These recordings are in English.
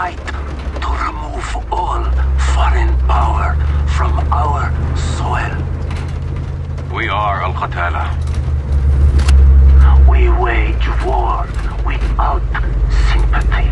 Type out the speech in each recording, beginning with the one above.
fight to remove all foreign power from our soil. We are Al-Qatala. We wage war without sympathy.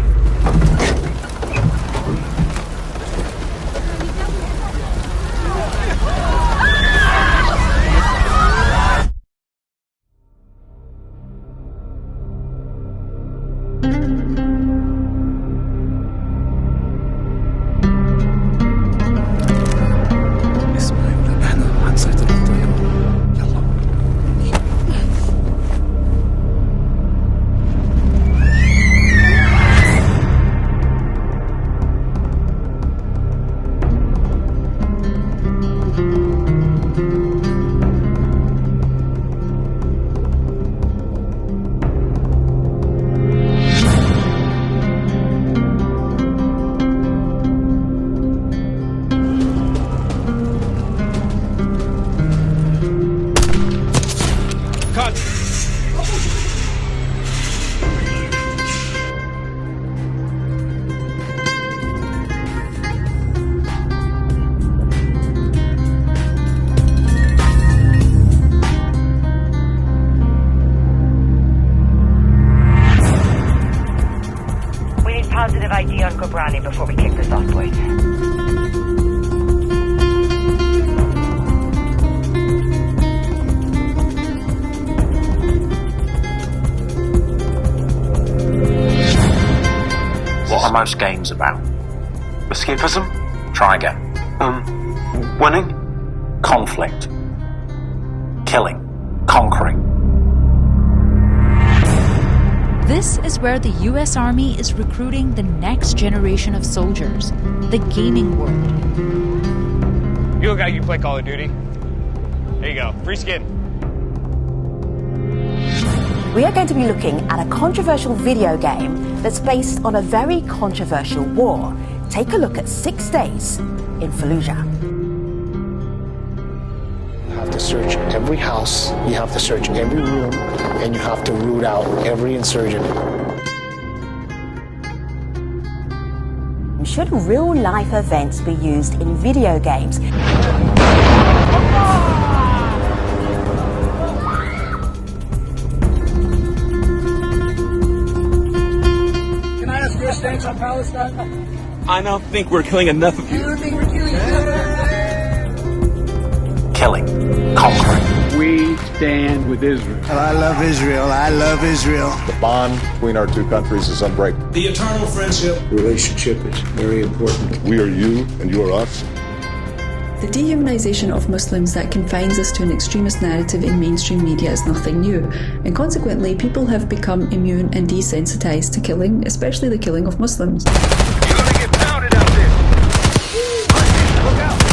ID on Kobrani before we kick this off, boys. What are most games about? Escapism? Try again. Winning? Conflict. Killing. Conquering. This is where the US Army is recruiting the next generation of soldiers, the gaming world. You look like you play Call of Duty. There you go, free skin. We are going to be looking at a controversial video game that's based on a very controversial war. Take a look at 6 Days in Fallujah. You have to search every house, you have to search every room, and you have to root out every insurgent. Should real-life events be used in video games? Can I ask your stance on Palestine? I don't think we're killing enough of you. You don't think we're killing enough? Killing. Conquering. We stand with Israel. I love Israel. I love Israel. The bond between our two countries is unbreakable. The eternal friendship relationship is very important. We are you and you are us. The dehumanization of Muslims that confines us to an extremist narrative in mainstream media is nothing new, and consequently people have become immune and desensitized to killing, especially the killing of Muslims. You're gonna get pounded out there. Look out.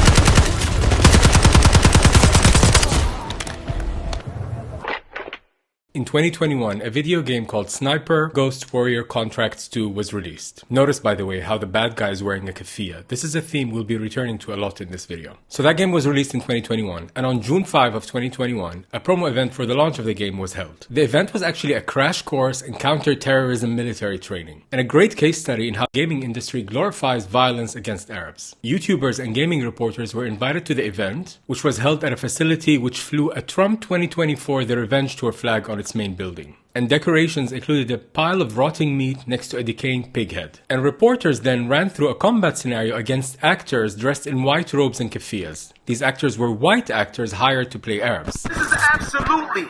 In 2021, a video game called Sniper Ghost Warrior Contracts 2 was released. Notice, by the way, how the bad guy is wearing a keffiyeh. This is a theme we'll be returning to a lot in this video. So that game was released in 2021, and on June 5 of 2021, a promo event for the launch of the game was held. The event was actually a crash course in counter-terrorism military training, and a great case study in how the gaming industry glorifies violence against Arabs. YouTubers and gaming reporters were invited to the event, which was held at a facility which flew a Trump 2024 The Revenge Tour flag on its main building. And decorations included a pile of rotting meat next to a decaying pig head. And reporters then ran through a combat scenario against actors dressed in white robes and keffiyehs. These actors were white actors hired to play Arabs. This is absolutely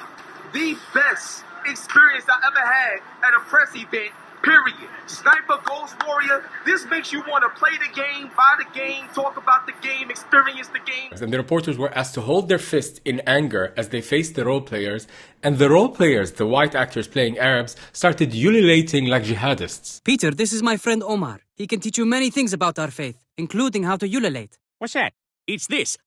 the best experience I ever had at a press event, period. Sniper Ghost Warrior, this makes you want to play the game, buy the game, talk about the game, experience the game. And the reporters were asked to hold their fist in anger as they faced the role players, and the role players, the white actors playing Arabs, started ululating like jihadists. Peter, this is my friend Omar. He can teach you many things about our faith, including how to ululate. What's that? It's this.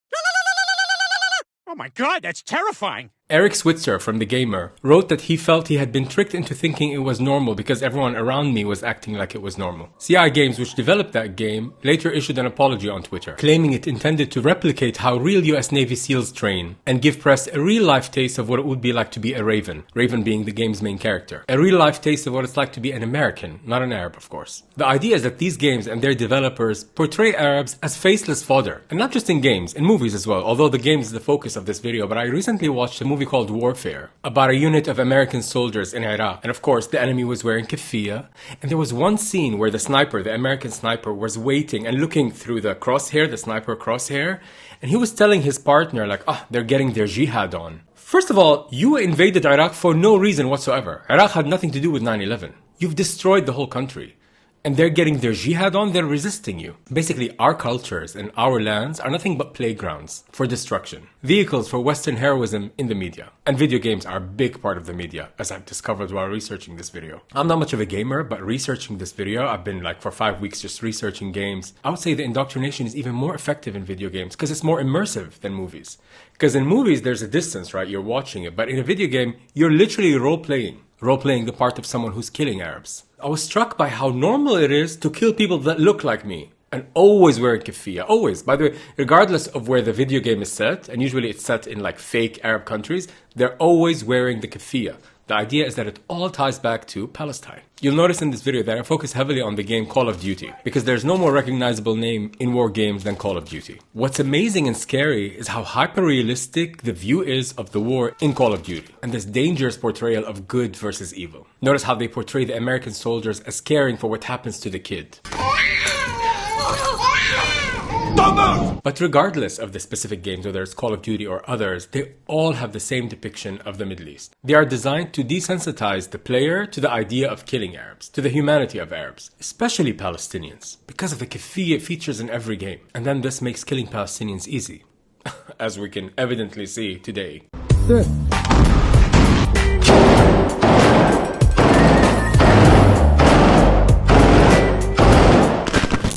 Oh my God, that's terrifying. Eric Switzer from The Gamer wrote that he felt he had been tricked into thinking it was normal because everyone around me was acting like it was normal. CI Games, which developed that game, later issued an apology on Twitter, claiming it intended to replicate how real US Navy SEALs train and give press a real-life taste of what it would be like to be a Raven, Raven being the game's main character. A real-life taste of what it's like to be an American, not an Arab, of course. The idea is that these games and their developers portray Arabs as faceless fodder, and not just in games, in movies as well, although the game is the focus of this video. But I recently watched a movie called Warfare, about a unit of American soldiers in Iraq, and of course the enemy was wearing keffiyeh, and there was one scene where the sniper, the American sniper, was waiting and looking through the crosshair, the sniper crosshair, and he was telling his partner like, they're getting their jihad on. First of all, you invaded Iraq for no reason whatsoever. Iraq had nothing to do with 9/11. You've destroyed the whole country. And they're getting their jihad on, they're resisting you. Basically, our cultures and our lands are nothing but playgrounds for destruction. Vehicles for Western heroism in the media. And video games are a big part of the media, as I've discovered while researching this video. I'm not much of a gamer, but researching this video, I've been like for 5 weeks just researching games. I would say the indoctrination is even more effective in video games because it's more immersive than movies. Because in movies, there's a distance, right? You're watching it. But in a video game, you're literally role-playing the part of someone who's killing Arabs. I was struck by how normal it is to kill people that look like me. And always wearing keffiyeh, always. By the way, regardless of where the video game is set, and usually it's set in like fake Arab countries, they're always wearing the keffiyeh. The idea is that it all ties back to Palestine. You'll notice in this video that I focus heavily on the game Call of Duty, because there's no more recognizable name in war games than Call of Duty. What's amazing and scary is how hyper-realistic the view is of the war in Call of Duty, and this dangerous portrayal of good versus evil. Notice how they portray the American soldiers as caring for what happens to the kid. But regardless of the specific games, whether it's Call of Duty or others, they all have the same depiction of the Middle East. They are designed to desensitize the player to the idea of killing Arabs, to the humanity of Arabs, especially Palestinians, because of the keffiyeh features in every game. And then this makes killing Palestinians easy, as we can evidently see today.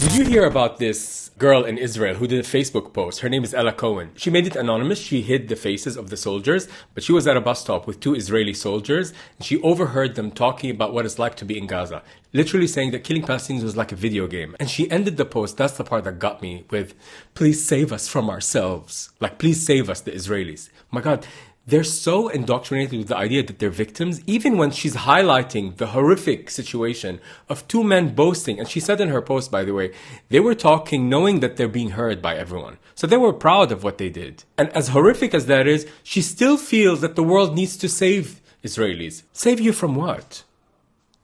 Did you hear about this girl in Israel who did a Facebook post? Her name is Ella Cohen. She made it anonymous. She hid the faces of the soldiers, but she was at a bus stop with 2 Israeli soldiers, and she overheard them talking about what it's like to be in Gaza, literally saying that killing Palestinians was like a video game. And she ended the post, that's the part that got me, with, "Please save us from ourselves." Like, please save us, the Israelis. My God. They're so indoctrinated with the idea that they're victims, even when she's highlighting the horrific situation of 2 men boasting. And she said in her post, by the way, they were talking knowing that they're being heard by everyone. So they were proud of what they did. And as horrific as that is, she still feels that the world needs to save Israelis. Save you from what?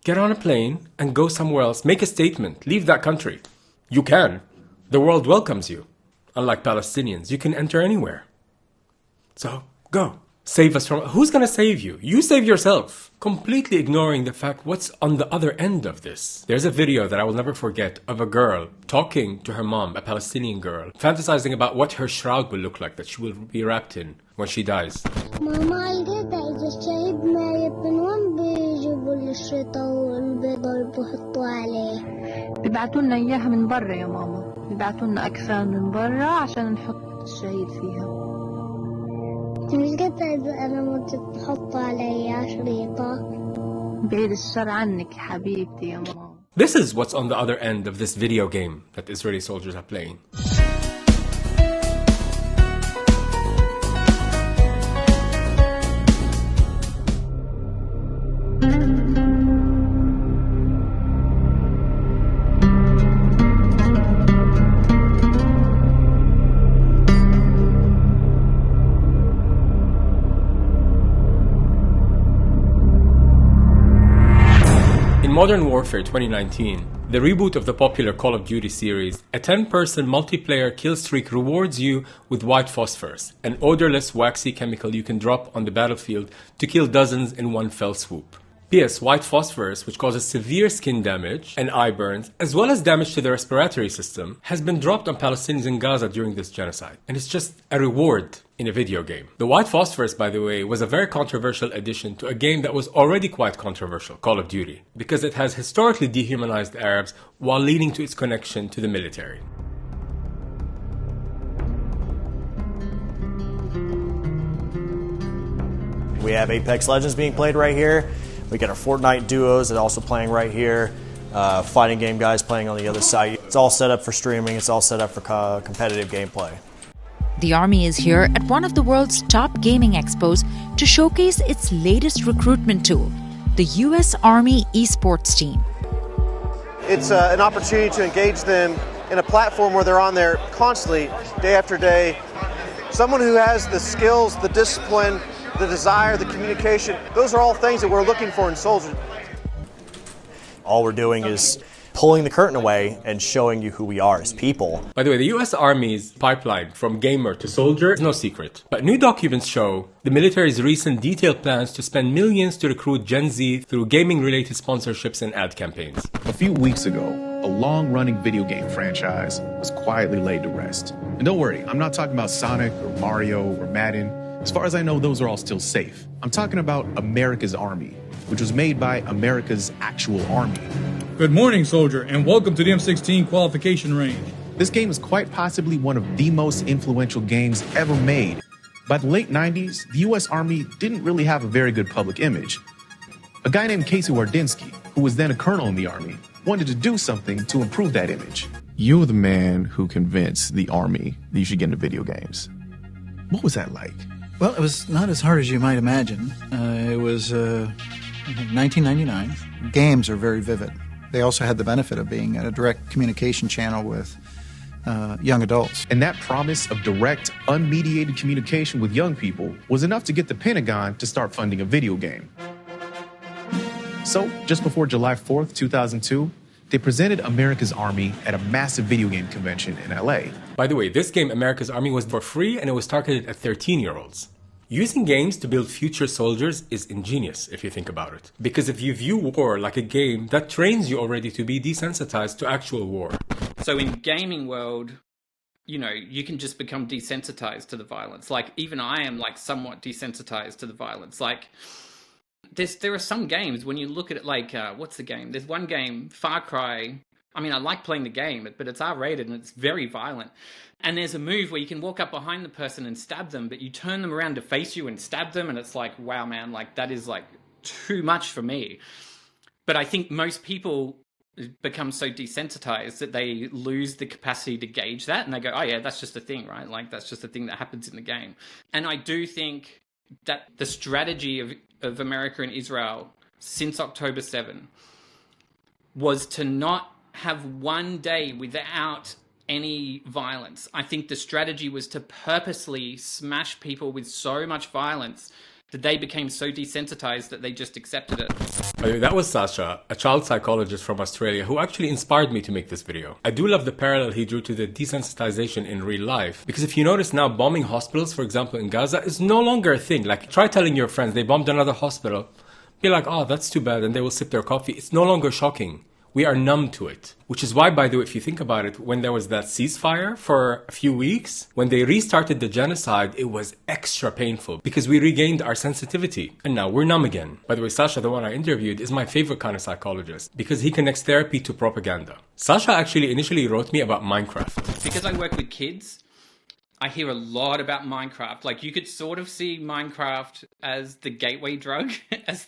Get on a plane and go somewhere else. Make a statement. Leave that country. You can. The world welcomes you. Unlike Palestinians, you can enter anywhere. So, go. Save us from... Who's gonna save you? You save yourself. Completely ignoring the fact what's on the other end of this. There's a video that I will never forget of a girl talking to her mom, a Palestinian girl, fantasizing about what her shroud will look like, that she will be wrapped in when she dies. ماما لقيت إذا الشهيد ميت من وين بيجيبوا الشريطة والبيضة بيحطوا عليه؟ بيبعتوا لنا إياها من برا يا ماما، بيبعتوا لنا أكفان من برا عشان نحط الشهيد فيها. مش قلت إذا أنا مت تحط علي شريطة؟ بعيد الشر عنك يا حبيبتي يا ماما. This is what's on the other end of this video game that Israeli soldiers are playing. Modern Warfare 2019, the reboot of the popular Call of Duty series, a 10-person multiplayer kill streak rewards you with white phosphorus, an odorless, waxy chemical you can drop on the battlefield to kill dozens in one fell swoop. P.S. White phosphorus, which causes severe skin damage and eye burns, as well as damage to the respiratory system, has been dropped on Palestinians in Gaza during this genocide. And it's just a reward in a video game. The white phosphorus, by the way, was a very controversial addition to a game that was already quite controversial, Call of Duty, because it has historically dehumanized Arabs while leading to its connection to the military. We have Apex Legends being played right here. We got our Fortnite duos that are also playing right here. Fighting game guys playing on the other side. It's all set up for streaming. It's all set up for competitive gameplay. The Army is here at one of the world's top gaming expos to showcase its latest recruitment tool, the U.S. Army esports team. It's an opportunity to engage them in a platform where they're on there constantly, day after day. Someone who has the skills, the discipline, the desire, the communication, those are all things that we're looking for in soldiers. All we're doing is pulling the curtain away and showing you who we are as people. By the way, the US Army's pipeline from gamer to soldier is no secret. But new documents show the military's recent detailed plans to spend millions to recruit Gen Z through gaming-related sponsorships and ad campaigns. A few weeks ago, a long-running video game franchise was quietly laid to rest. And don't worry, I'm not talking about Sonic or Mario or Madden. As far as I know, those are all still safe. I'm talking about America's Army, which was made by America's actual army. Good morning, soldier, and welcome to the M16 qualification range. This game is quite possibly one of the most influential games ever made. By the late 90s, the U.S. Army didn't really have a very good public image. A guy named Casey Wardinsky, who was then a colonel in the Army, wanted to do something to improve that image. You're the man who convinced the Army that you should get into video games. What was that like? Well, it was not as hard as you might imagine. It was 1999. Games are very vivid. They also had the benefit of being a direct communication channel with young adults. And that promise of direct, unmediated communication with young people was enough to get the Pentagon to start funding a video game. So, just before July 4th, 2002, they presented America's Army at a massive video game convention in LA. By the way, this game, America's Army, was for free and it was targeted at 13-year-olds. Using games to build future soldiers is ingenious if you think about it. Because if you view war like a game, that trains you already to be desensitized to actual war. So in gaming world, you know, you can just become desensitized to the violence. Like, even I am like somewhat desensitized to the violence. Like, there are some games when you look at it, like, what's the game? There's one game, Far Cry. I mean, I like playing the game, but it's R-rated and it's very violent. And there's a move where you can walk up behind the person and stab them, but you turn them around to face you and stab them, and it's like, wow, man, like, that is, like, too much for me. But I think most people become so desensitized that they lose the capacity to gauge that, and they go, oh, yeah, that's just a thing, right? Like, that's just a thing that happens in the game. And I do think that the strategy of America and Israel since October 7 was to not have one day without any violence. I think the strategy was to purposely smash people with so much violence that they became so desensitized that they just accepted it. That was Sasha, a child psychologist from Australia, who actually inspired me to make this video. I do love the parallel he drew to the desensitization in real life, because if you notice now, bombing hospitals, for example in Gaza, is no longer a thing. Like, try telling your friends they bombed another hospital, be like, oh, that's too bad, and they will sip their coffee. It's no longer shocking. We are numb to it. Which is why, by the way, if you think about it, when there was that ceasefire for a few weeks, when they restarted the genocide, it was extra painful because we regained our sensitivity. And now we're numb again. By the way, Sasha, the one I interviewed, is my favorite kind of psychologist because he connects therapy to propaganda. Sasha actually initially wrote me about Minecraft. Because I work with kids, I hear a lot about Minecraft. Like, you could sort of see Minecraft as the gateway drug, as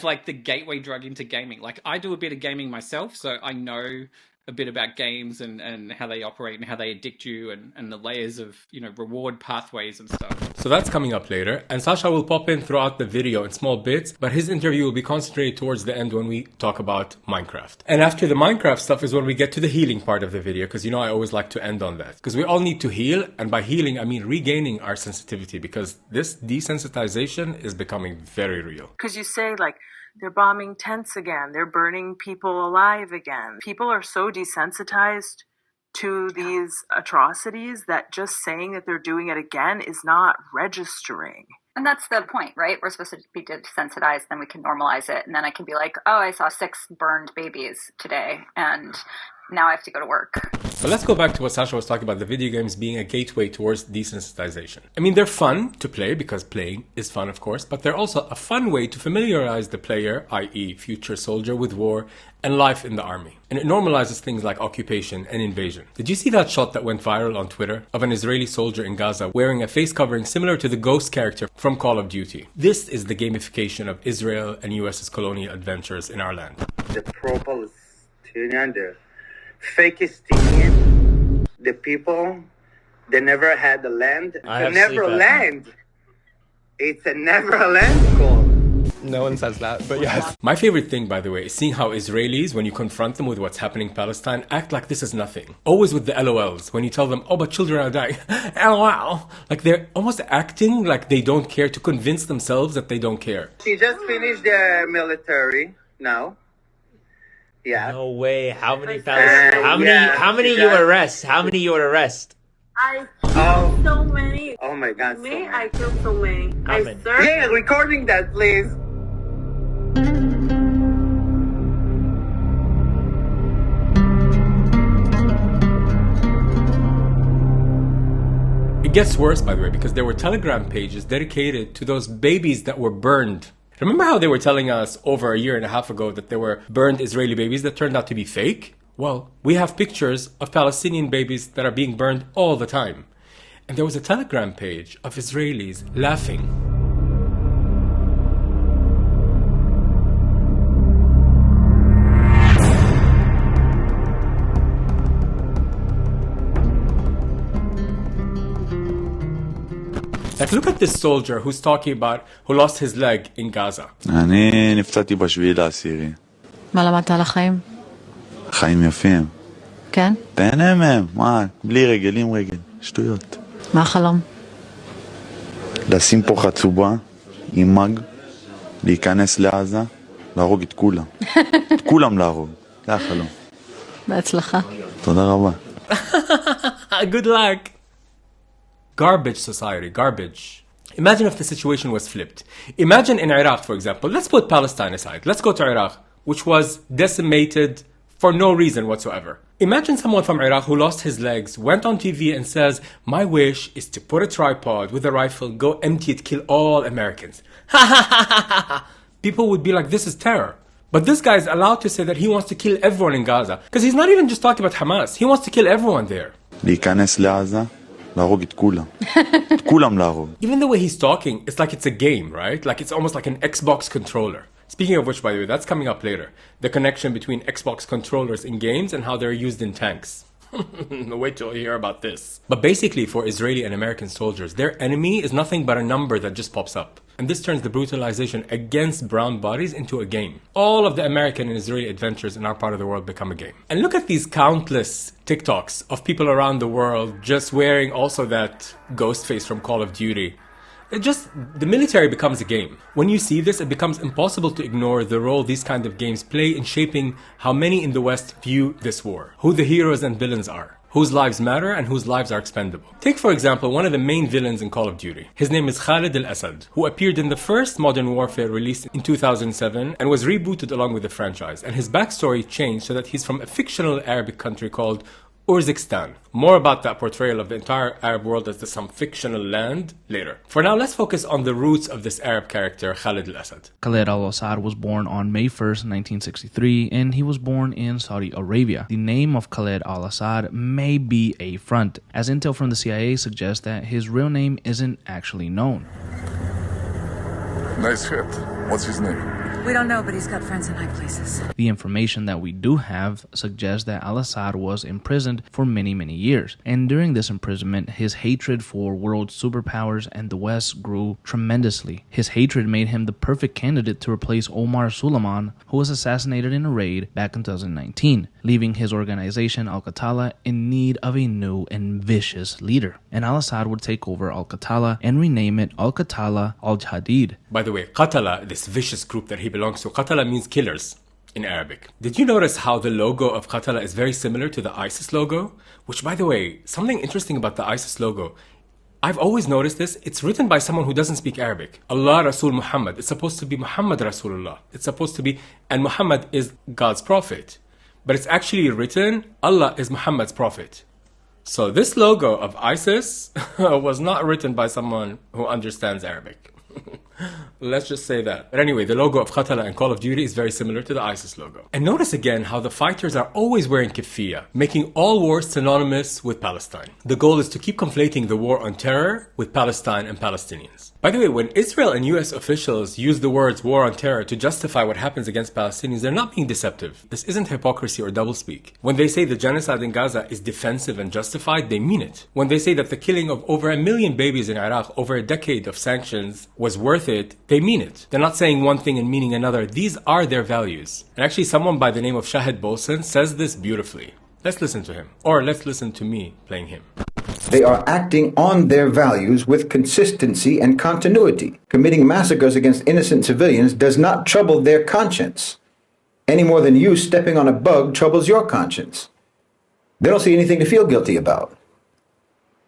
like the gateway drug into gaming. Like, I do a bit of gaming myself, so I know a bit about games and how they operate and how they addict you and the layers of, you know, reward pathways and stuff. So that's coming up later, and Sasha will pop in throughout the video in small bits, but his interview will be concentrated towards the end when we talk about Minecraft. And after the Minecraft stuff is when we get to the healing part of the video, because you know I always like to end on that. Because we all need to heal, and by healing I mean regaining our sensitivity, because this desensitization is becoming very real. Because you say, like, they're bombing tents again, they're burning people alive again. People are so desensitized to these atrocities that just saying that they're doing it again is not registering. And that's the point, right? We're supposed to be desensitized, then we can normalize it. And then I can be like, oh, I saw 6 burned babies today. And now I have to go to work. But let's go back to what Sasha was talking about, the video games being a gateway towards desensitization. I mean, they're fun to play because playing is fun, of course, but they're also a fun way to familiarize the player, i.e. future soldier, with war and life in the army. And it normalizes things like occupation and invasion. Did you see that shot that went viral on Twitter of an Israeli soldier in Gaza wearing a face covering similar to the Ghost character from Call of Duty? This is the gamification of Israel and US's colonial adventures in our land. The pro-Palestinian, the Fakistinian, the people, they never had a land. The never land. It's a never land call. No one says that, but yes. My favorite thing, by the way, is seeing how Israelis, when you confront them with what's happening in Palestine, act like this is nothing. Always with the LOLs. When you tell them, oh, but children are dying. LOL. Like they're almost acting like they don't care to convince themselves that they don't care. She just finished the military now. Yeah. No way. How many How many you arrest? How many you would arrest? I killed so many. Oh my God. Me, I killed so many. Yeah, recording that, please. It gets worse, by the way, because there were Telegram pages dedicated to those babies that were burned. Remember how they were telling us over a year and a half ago that there were burned Israeli babies that turned out to be fake? Well, we have pictures of Palestinian babies that are being burned all the time. And there was a Telegram page of Israelis laughing. Like, look at this soldier who's talking about who lost his leg in Gaza. אני נפצעתי בשביעי לעשירי. מה למדת על החיים? חיים יפים. כן? תהנה מהם, מה? בלי רגל, עם רגל, שטויות. מה החלום? לשים פה חצובה, עם מג, להיכנס לעזה, להרוג את כולם. את כולם להרוג. זה החלום. בהצלחה. תודה רבה. Good luck. Garbage society, garbage. Imagine if the situation was flipped. Imagine in Iraq, for example. Let's put Palestine aside. Let's go to Iraq, which was decimated for no reason whatsoever. Imagine someone from Iraq who lost his legs, went on TV and says, my wish is to put a tripod with a rifle, go empty it, kill all Americans. People would be like, this is terror. But this guy is allowed to say that he wants to kill everyone in Gaza. Because he's not even just talking about Hamas. He wants to kill everyone there. להיכנס לעזה, להרוג את כולם. את כולם להרוג. Even the way he's talking, it's like it's a game, right? Like it's almost like an Xbox controller. Speaking of which, by the way, that's coming up later. The connection between Xbox controllers in games and how they're used in tanks. Wait till you hear about this. But basically, for Israeli and American soldiers, their enemy is nothing but a number that just pops up. And this turns the brutalization against brown bodies into a game. All of the American and Israeli adventures in our part of the world become a game. And look at these countless TikToks of people around the world just wearing also that ghost face from Call of Duty. The military becomes a game. When you see this, it becomes impossible to ignore the role these kind of games play in shaping how many in the West view this war, who the heroes and villains are, whose lives matter and whose lives are expendable. Take, for example, one of the main villains in Call of Duty. His name is Khalid al-Assad, who appeared in the first Modern Warfare released in 2007 and was rebooted along with the franchise. And his backstory changed so that he's from a fictional Arabic country called Urzikstan. More about that portrayal of the entire Arab world as some fictional land later. For now, let's focus on the roots of this Arab character, Khalid al-Assad. Khalid al-Assad was born on May 1st, 1963, and he was born in Saudi Arabia. The name of Khalid al-Assad may be a front, as intel from the CIA suggests that his real name isn't actually known. Nice hit. What's his name? We don't know, but he's got friends in high places. The information that we do have suggests that al-Assad was imprisoned for many, many years. And during this imprisonment, his hatred for world superpowers and the West grew tremendously. His hatred made him the perfect candidate to replace Omar Suleiman, who was assassinated in a raid back in 2019, leaving his organization Al-Qatala in need of a new and vicious leader. And al-Assad would take over Al-Qatala and rename it Al-Qatala Al-Jadid. By the way, Qatala, this vicious group that he belongs to, Qatala means killers in Arabic. Did you notice how the logo of Qatala is very similar to the ISIS logo? Which, by the way, something interesting about the ISIS logo, I've always noticed this, it's written by someone who doesn't speak Arabic. Allah Rasul Muhammad. It's supposed to be Muhammad Rasulullah. It's supposed to be, and Muhammad is God's prophet. but it's actually written, Allah is Muhammad's prophet. So this logo of ISIS was not written by someone who understands Arabic. Let's just say that. But anyway, the logo of Qatala and Call of Duty is very similar to the ISIS logo. And notice again how the fighters are always wearing keffiyeh, making all wars synonymous with Palestine. The goal is to keep conflating the war on terror with Palestine and Palestinians. By the way, when Israel and US officials use the words war on terror to justify what happens against Palestinians, they're not being deceptive. This isn't hypocrisy or doublespeak. When they say the genocide in Gaza is defensive and justified, they mean it. When they say that the killing of over 1 million babies in Iraq over a decade of sanctions was worth it, they mean it. They're not saying one thing and meaning another. These are their values. And actually someone by the name of Shahed Bolsen says this beautifully. Let's listen to him. Or let's listen to me playing him. They are acting on their values with consistency and continuity. Committing massacres against innocent civilians does not trouble their conscience, any more than you stepping on a bug troubles your conscience. They don't see anything to feel guilty about.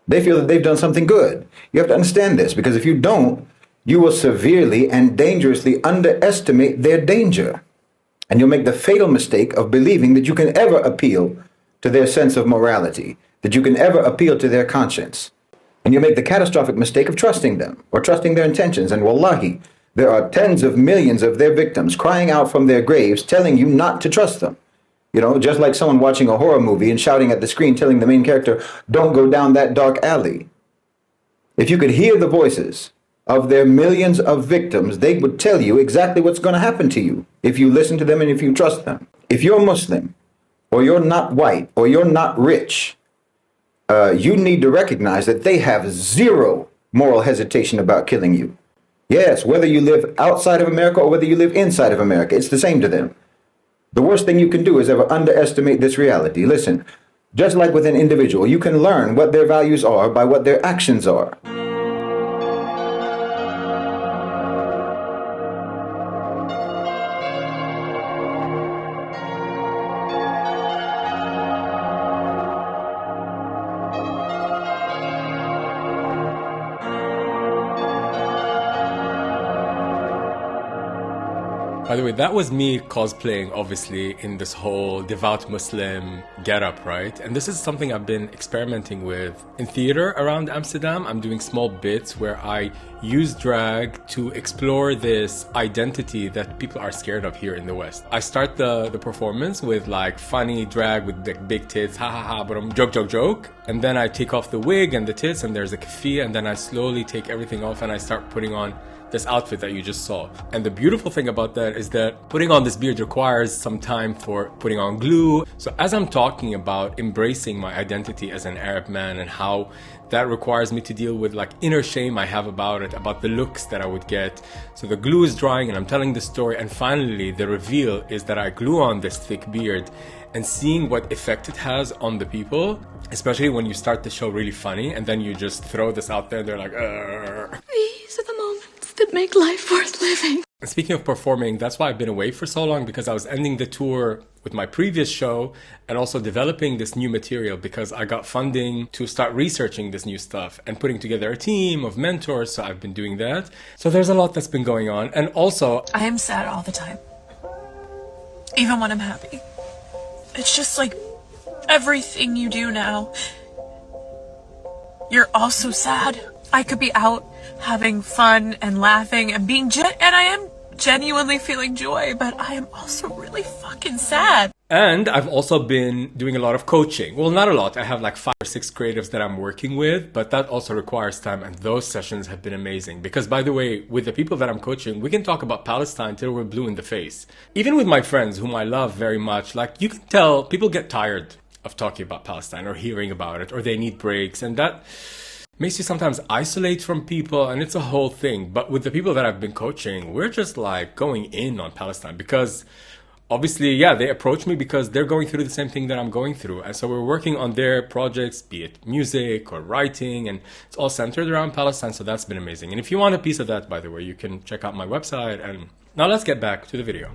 They feel that they've done something good. You have to understand this, because if you don't, you will severely and dangerously underestimate their danger. And you'll make the fatal mistake of believing that you can ever appeal to their sense of morality, that you can ever appeal to their conscience. And you'll make the catastrophic mistake of trusting them, or trusting their intentions. And wallahi, there are tens of millions of their victims crying out from their graves, telling you not to trust them. You know, just like someone watching a horror movie and shouting at the screen, telling the main character, don't go down that dark alley. If you could hear the voices of their millions of victims, they would tell you exactly what's going to happen to you if you listen to them and if you trust them. If you're Muslim, or you're not white, or you're not rich, you need to recognize that they have zero moral hesitation about killing you. Yes, whether you live outside of America or whether you live inside of America, it's the same to them. The worst thing you can do is ever underestimate this reality. Listen, just like with an individual, you can learn what their values are by what their actions are. By the way, that was me cosplaying, obviously, in this whole devout Muslim getup, right? And this is something I've been experimenting with in theater around Amsterdam. I'm doing small bits where I use drag to explore this identity that people are scared of here in the West. I start the performance with like funny drag with big tits, ha ha ha, but I'm joke. And then I take off the wig and the tits and there's a keffiyeh, and then I slowly take everything off and I start putting on this outfit that you just saw. And the beautiful thing about that is that putting on this beard requires some time for putting on glue. So as I'm talking about embracing my identity as an Arab man and how that requires me to deal with like inner shame I have about it, about the looks that I would get. So the glue is drying and I'm telling the story, and finally the reveal is that I glue on this thick beard, and seeing what effect it has on the people, especially when you start the show really funny and then you just throw this out there and they're like, These are the moments that make life worth living. And speaking of performing, that's why I've been away for so long, because I was ending the tour with my previous show and also developing this new material, because I got funding to start researching this new stuff and putting together a team of mentors. So I've been doing that. So there's a lot that's been going on. And also, I am sad all the time, even when I'm happy. It's just like everything you do now, you're also sad. I could be out having fun and laughing and being and I am genuinely feeling joy, but I am also really fucking sad. And I've also been doing a lot of coaching. Well, not a lot. I have like 5 or 6 creatives that I'm working with, but that also requires time. And those sessions have been amazing. Because by the way, with the people that I'm coaching, we can talk about Palestine till we're blue in the face. Even with my friends, whom I love very much, like you can tell people get tired of talking about Palestine or hearing about it, or they need breaks. And that makes you sometimes isolate from people, and it's a whole thing. But with the people that I've been coaching, we're just like going in on Palestine, because obviously, yeah, they approach me because they're going through the same thing that I'm going through. And so we're working on their projects, be it music or writing, and it's all centered around Palestine. So that's been amazing. And if you want a piece of that, by the way, you can check out my website. And now let's get back to the video.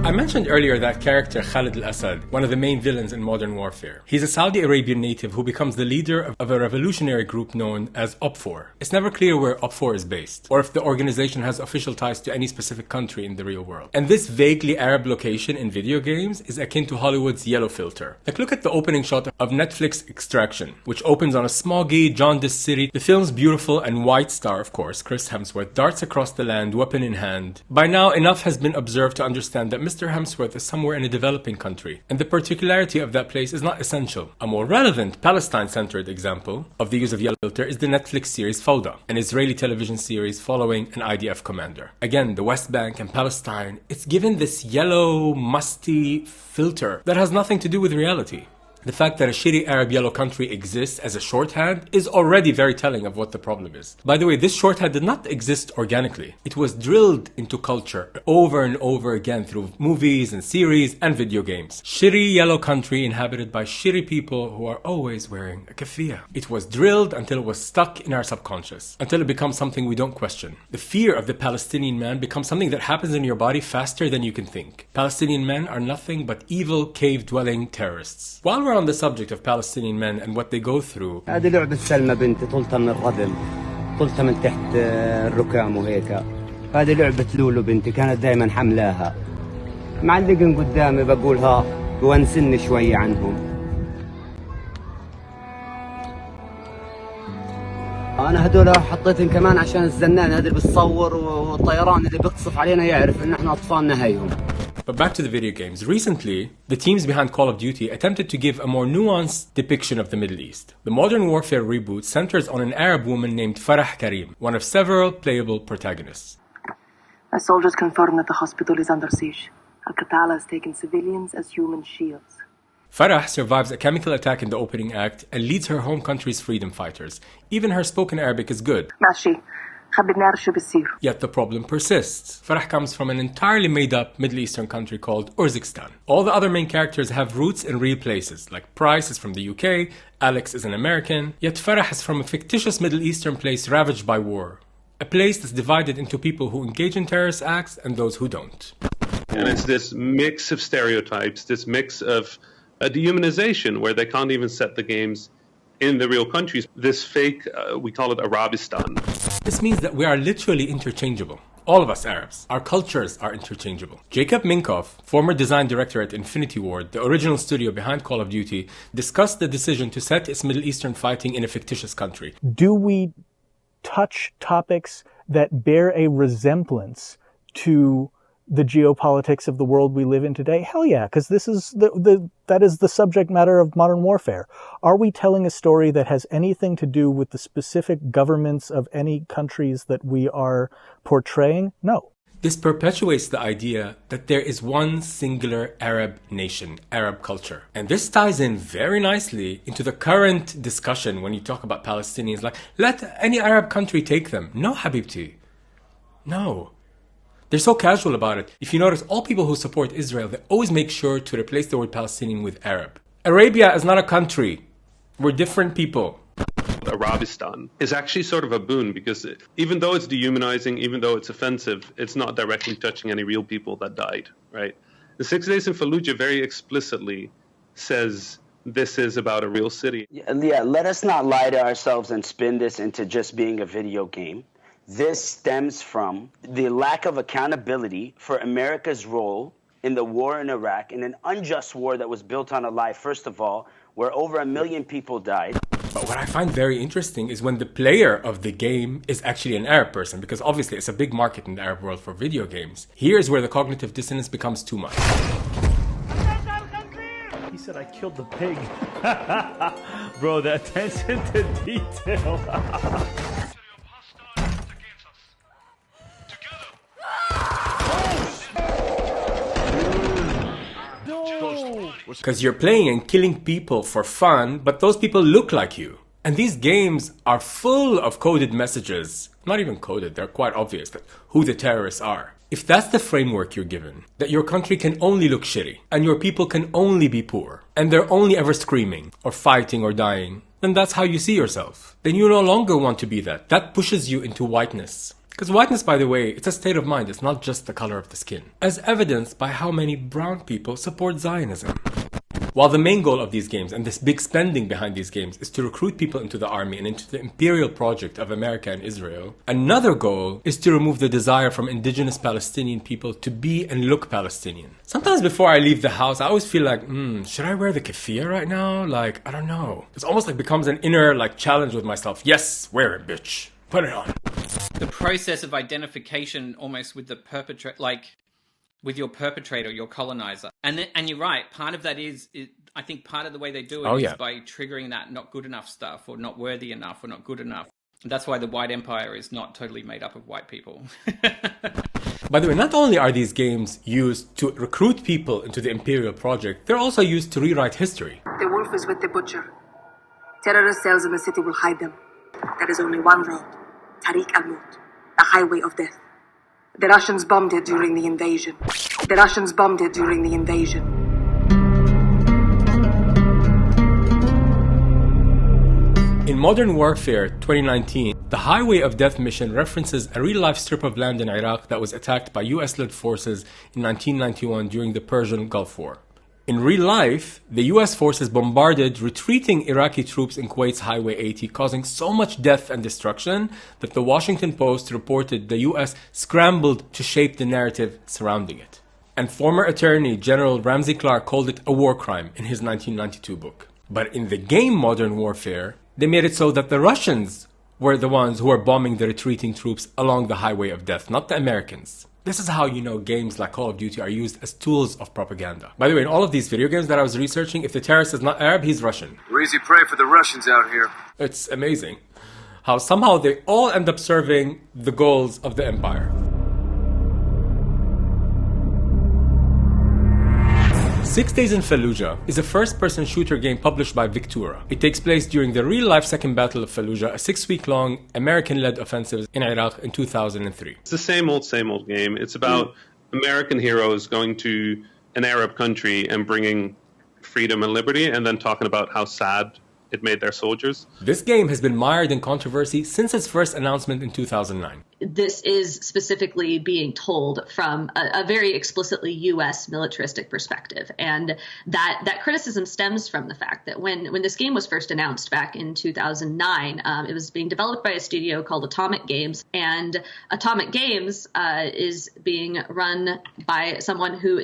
I mentioned earlier that character Khalid al-Assad, one of the main villains in modern warfare. He's a Saudi Arabian native who becomes the leader of a revolutionary group known as OP4. It's never clear where OP4 is based, or if the organization has official ties to any specific country in the real world. And this vaguely Arab location in video games is akin to Hollywood's yellow filter. Like, look at the opening shot of Netflix Extraction, which opens on a smoggy, jaundiced city. The film's beautiful and white star, of course, Chris Hemsworth, darts across the land, weapon in hand. By now, enough has been observed to understand that Mr. Hemsworth is somewhere in a developing country, and the particularity of that place is not essential. A more relevant, Palestine-centered example of the use of yellow filter is the Netflix series Fawda, an Israeli television series following an IDF commander. Again, the West Bank and Palestine, it's given this yellow, musty filter that has nothing to do with reality. The fact that a shitty Arab yellow country exists as a shorthand is already very telling of what the problem is. By the way, this shorthand did not exist organically. It was drilled into culture over and over again through movies and series and video games. Shitty yellow country inhabited by shitty people who are always wearing a keffiyeh. It was drilled until it was stuck in our subconscious, until it becomes something we don't question. The fear of the Palestinian man becomes something that happens in your body faster than you can think. Palestinian men are nothing but evil cave-dwelling terrorists. While we're on the subject of Palestinian men and what they go through, هذه لعبة سلمى بنتي طولتها من الردم طولتها من تحت الركام وهيك. هذه لعبة لولو بنتي كانت دائما حملاها معلقن قدامي بقولها بونسني شوية عنهم. أنا هدول حطيتهم كمان عشان الزنان هذا اللي بتصور والطيران اللي بيقصف علينا يعرف إن إحنا أطفالنا هيهم. But back to the video games. Recently, the teams behind Call of Duty attempted to give a more nuanced depiction of the Middle East. The Modern Warfare reboot centers on an Arab woman named Farah Karim, one of several playable protagonists. My soldiers confirm that the hospital is under siege. Al-Qatala has taken civilians as human shields. Farah survives a chemical attack in the opening act and leads her home country's freedom fighters. Even her spoken Arabic is good. Yet the problem persists. Farah comes from an entirely made-up Middle Eastern country called Urzikstan. All the other main characters have roots in real places, like Price is from the UK, Alex is an American, yet Farah is from a fictitious Middle Eastern place ravaged by war. A place that's divided into people who engage in terrorist acts and those who don't. And it's this mix of stereotypes, this mix of a dehumanization where they can't even set the games in the real countries. This fake, we call it Arabistan. This means that we are literally interchangeable. All of us Arabs. Our cultures are interchangeable. Jacob Minkoff, former design director at Infinity Ward, the original studio behind Call of Duty, discussed the decision to set its Middle Eastern fighting in a fictitious country. Do we touch topics that bear a resemblance to the geopolitics of the world we live in today? Hell yeah, because this is that is the subject matter of modern warfare. Are we telling a story that has anything to do with the specific governments of any countries that we are portraying? No. This perpetuates the idea that there is one singular Arab nation, Arab culture. And this ties in very nicely into the current discussion when you talk about Palestinians, like, let any Arab country take them. No, Habibti. No. They're so casual about it. If you notice, all people who support Israel, they always make sure to replace the word Palestinian with Arab. Arabia is not a country. We're different people. Arabistan is actually sort of a boon because even though it's dehumanizing, even though it's offensive, it's not directly touching any real people that died, right? The 6 Days in Fallujah very explicitly says this is about a real city. Yeah, let us not lie to ourselves and spin this into just being a video game. This stems from the lack of accountability for America's role in the war in Iraq, in an unjust war that was built on a lie, first of all, where over 1 million people died. But what I find very interesting is when the player of the game is actually an Arab person, because obviously it's a big market in the Arab world for video games. Here's where the cognitive dissonance becomes too much. He said I killed the pig. Bro, the attention to detail. Because you're playing and killing people for fun, but those people look like you. And these games are full of coded messages. Not even coded, they're quite obvious that who the terrorists are. If that's the framework you're given, that your country can only look shitty, and your people can only be poor, and they're only ever screaming, or fighting or dying, then that's how you see yourself. Then you no longer want to be that. That pushes you into whiteness. Because whiteness, by the way, it's a state of mind, it's not just the color of the skin. As evidenced by how many brown people support Zionism. While the main goal of these games, and this big spending behind these games, is to recruit people into the army and into the imperial project of America and Israel, another goal is to remove the desire from indigenous Palestinian people to be and look Palestinian. Sometimes before I leave the house, I always feel like, should I wear the keffiyeh right now? Like, I don't know. It's almost like becomes an inner challenge with myself. Yes, wear it, bitch. Put it on. The process of identification almost with the perpetrator, with your perpetrator, your colonizer. And you're right, part of that is I think part of the way they do it is by triggering that not good enough stuff, or not worthy enough, or not good enough. And that's why the white empire is not totally made up of white people. By the way, not only are these games used to recruit people into the imperial project, they're also used to rewrite history. The wolf is with the butcher. Terrorist cells in the city will hide them. There is only one road, Tariq al-Maut, the highway of death. The Russians bombed it during the invasion. In Modern Warfare 2019, the Highway of Death mission references a real-life strip of land in Iraq that was attacked by US-led forces in 1991 during the Persian Gulf War. In real life, the US forces bombarded retreating Iraqi troops in Kuwait's Highway 80, causing so much death and destruction that the Washington Post reported the US scrambled to shape the narrative surrounding it. And former Attorney General Ramsey Clark called it a war crime in his 1992 book. But in the game Modern Warfare, they made it so that the Russians were the ones who were bombing the retreating troops along the Highway of Death, not the Americans. This is how you know games like Call of Duty are used as tools of propaganda. By the way, in all of these video games that I was researching, if the terrorist is not Arab, he's Russian. We're easy prey for the Russians out here. It's amazing how somehow they all end up serving the goals of the empire. 6 Days in Fallujah is a first-person shooter game published by Victura. It takes place during the real-life Second Battle of Fallujah, a 6-week-long American-led offensive in Iraq in 2003. It's the same old game. It's about American heroes going to an Arab country and bringing freedom and liberty, and then talking about how sad it made their soldiers. This game has been mired in controversy since its first announcement in 2009. This is specifically being told from a very explicitly U.S. militaristic perspective. And that criticism stems from the fact that when this game was first announced back in 2009, it was being developed by a studio called Atomic Games. And Atomic Games is being run by someone who...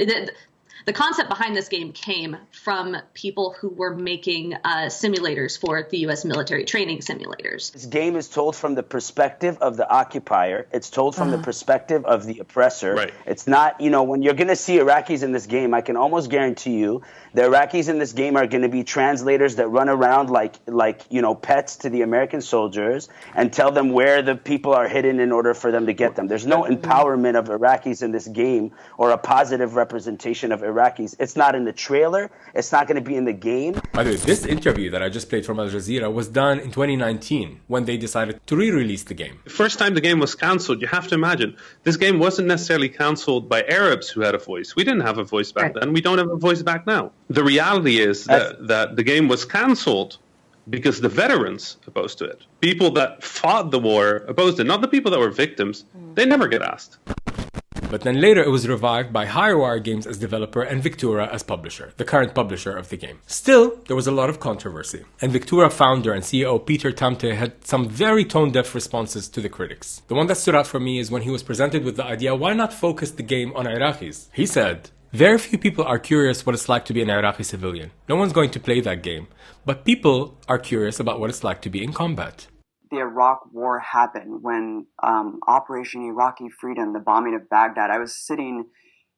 The concept behind this game came from people who were making simulators for the U.S. military training simulators. This game is told from the perspective of the occupier. It's told from the perspective of the oppressor. Right. It's not, when you're going to see Iraqis in this game, I can almost guarantee you the Iraqis in this game are going to be translators that run around like pets to the American soldiers and tell them where the people are hidden in order for them to get them. There's no empowerment of Iraqis in this game or a positive representation of Iraqis. It's not in the trailer. It's not going to be in the game. By the way, this interview that I just played from Al Jazeera was done in 2019 when they decided to re-release the game. The first time the game was cancelled, you have to imagine, this game wasn't necessarily cancelled by Arabs who had a voice. We didn't have a voice back then. We don't have a voice back now. The reality is that the game was cancelled because the veterans opposed to it. People that fought the war opposed it, not the people that were victims. They never get asked. But then later it was revived by Hirewire Games as developer and Victura as publisher, the current publisher of the game. Still, there was a lot of controversy. And Victura founder and CEO Peter Tamte had some very tone-deaf responses to the critics. The one that stood out for me is when he was presented with the idea, why not focus the game on Iraqis? He said, very few people are curious what it's like to be an Iraqi civilian. No one's going to play that game. But people are curious about what it's like to be in combat. The Iraq War happened, when Operation Iraqi Freedom, the bombing of Baghdad, I was sitting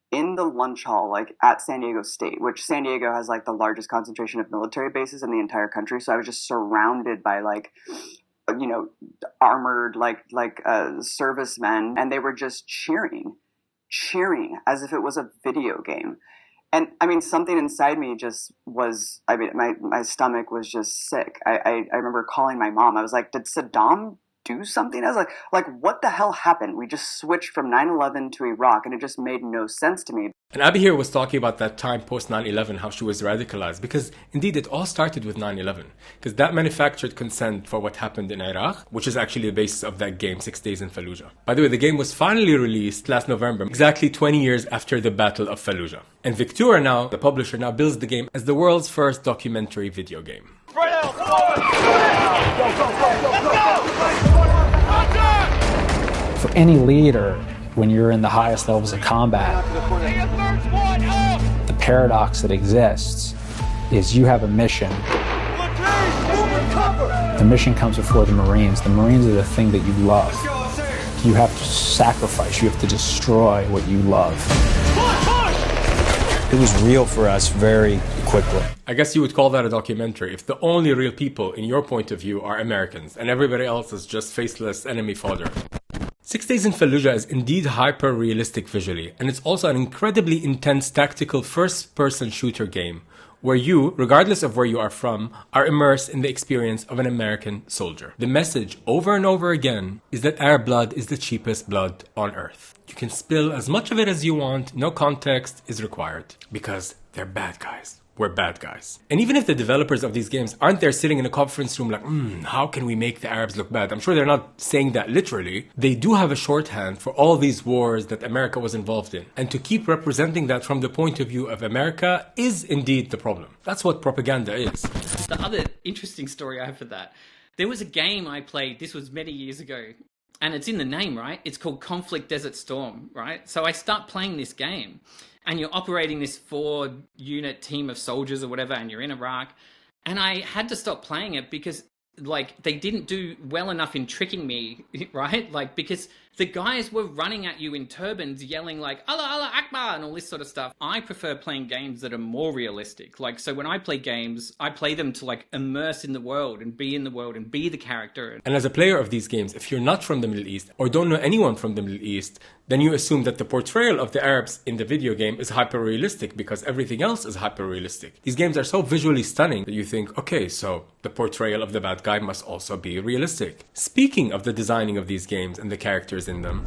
in the lunch hall, at San Diego State, which San Diego has, the largest concentration of military bases in the entire country. So I was just surrounded by, armored, servicemen, and they were just cheering as if it was a video game. And something inside me just was, my stomach was just sick. I remember calling my mom. I was like, did Saddam do something else? Like what the hell happened? We just switched from 9/11 to Iraq, and it just made no sense to me. And Abby here was talking about that time post 9/11, how she was radicalized, because indeed it all started with 9/11, because that manufactured consent for what happened in Iraq, which is actually the basis of that game, 6 Days in Fallujah. By the way, the game was finally released last November, exactly 20 years after the Battle of Fallujah. And Victura now, the publisher, now bills the game as the world's first documentary video game. For any leader, when you're in the highest levels of combat, the paradox that exists is you have a mission. The mission comes before the Marines. The Marines are the thing that you love. You have to sacrifice, you have to destroy what you love. It was real for us very quickly. I guess you would call that a documentary if the only real people, in your point of view, are Americans and everybody else is just faceless enemy fodder. 6 Days in Fallujah is indeed hyper-realistic visually, and it's also an incredibly intense tactical first-person shooter game where you, regardless of where you are from, are immersed in the experience of an American soldier. The message over and over again is that Arab blood is the cheapest blood on earth. You can spill as much of it as you want, no context is required, because they're bad guys. We're bad guys. And even if the developers of these games aren't there sitting in a conference room like, how can we make the Arabs look bad? I'm sure they're not saying that literally. They do have a shorthand for all these wars that America was involved in. And to keep representing that from the point of view of America is indeed the problem. That's what propaganda is. The other interesting story I have for that, there was a game I played, this was many years ago, and it's in the name, right? It's called Conflict Desert Storm, right? So I start playing this game, and you're operating this 4-unit team of soldiers or whatever, and you're in Iraq. And I had to stop playing it because, like, they didn't do well enough in tricking me, right? Like, because the guys were running at you in turbans, yelling like, Allah, Allah Akbar, and all this sort of stuff. I prefer playing games that are more realistic. Like, so when I play games, I play them to, like, immerse in the world and be the character. And as a player of these games, if you're not from the Middle East or don't know anyone from the Middle East, then you assume that the portrayal of the Arabs in the video game is hyper-realistic because everything else is hyper-realistic. These games are so visually stunning that you think, okay, so the portrayal of the bad guy must also be realistic. Speaking of the designing of these games and the characters in them,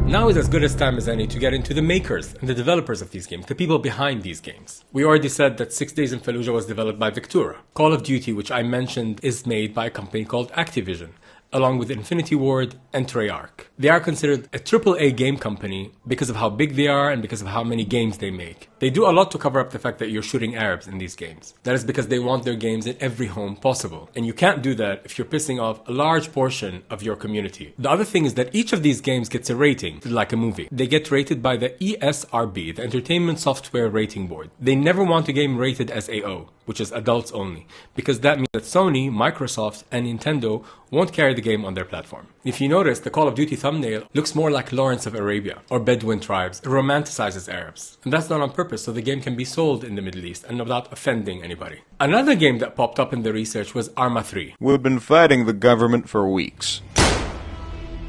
now is as good a time as any to get into the makers and the developers of these games, the people behind these games. We already said that 6 Days in Fallujah was developed by Victura. Call of Duty, which I mentioned, is made by a company called Activism, along with Infinity Ward and Treyarch. They are considered a AAA game company because of how big they are and because of how many games they make. They do a lot to cover up the fact that you're shooting Arabs in these games. That is because they want their games in every home possible. And you can't do that if you're pissing off a large portion of your community. The other thing is that each of these games gets a rating, like a movie. They get rated by the ESRB, the Entertainment Software Rating Board. They never want a game rated as AO, which is adults only, because that means that Sony, Microsoft, and Nintendo won't carry the game on their platform. If you notice, the Call of Duty thumbnail looks more like Lawrence of Arabia or Bedouin tribes. It romanticizes Arabs. And that's not on purpose, so the game can be sold in the Middle East and without offending anybody. Another game that popped up in the research was Arma 3. We've been fighting the government for weeks.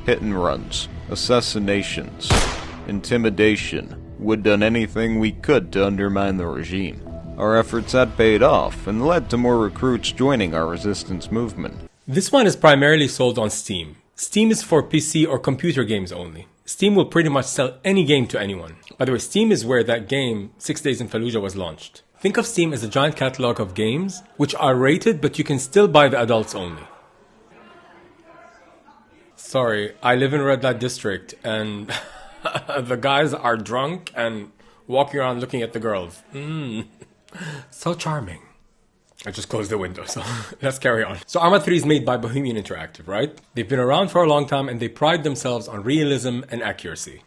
Hit and runs, assassinations, intimidation. We'd done anything we could to undermine the regime. Our efforts had paid off and led to more recruits joining our resistance movement. This one is primarily sold on Steam. Steam is for PC or computer games only. Steam will pretty much sell any game to anyone. By the way, Steam is where that game, 6 Days in Fallujah, was launched. Think of Steam as a giant catalog of games which are rated, but you can still buy the adults only. Sorry, I live in Red Light District and the guys are drunk and walking around looking at the girls. So charming. I just closed the window, so let's carry on. So Arma 3 is made by Bohemian Interactive, right? They've been around for a long time and they pride themselves on realism and accuracy.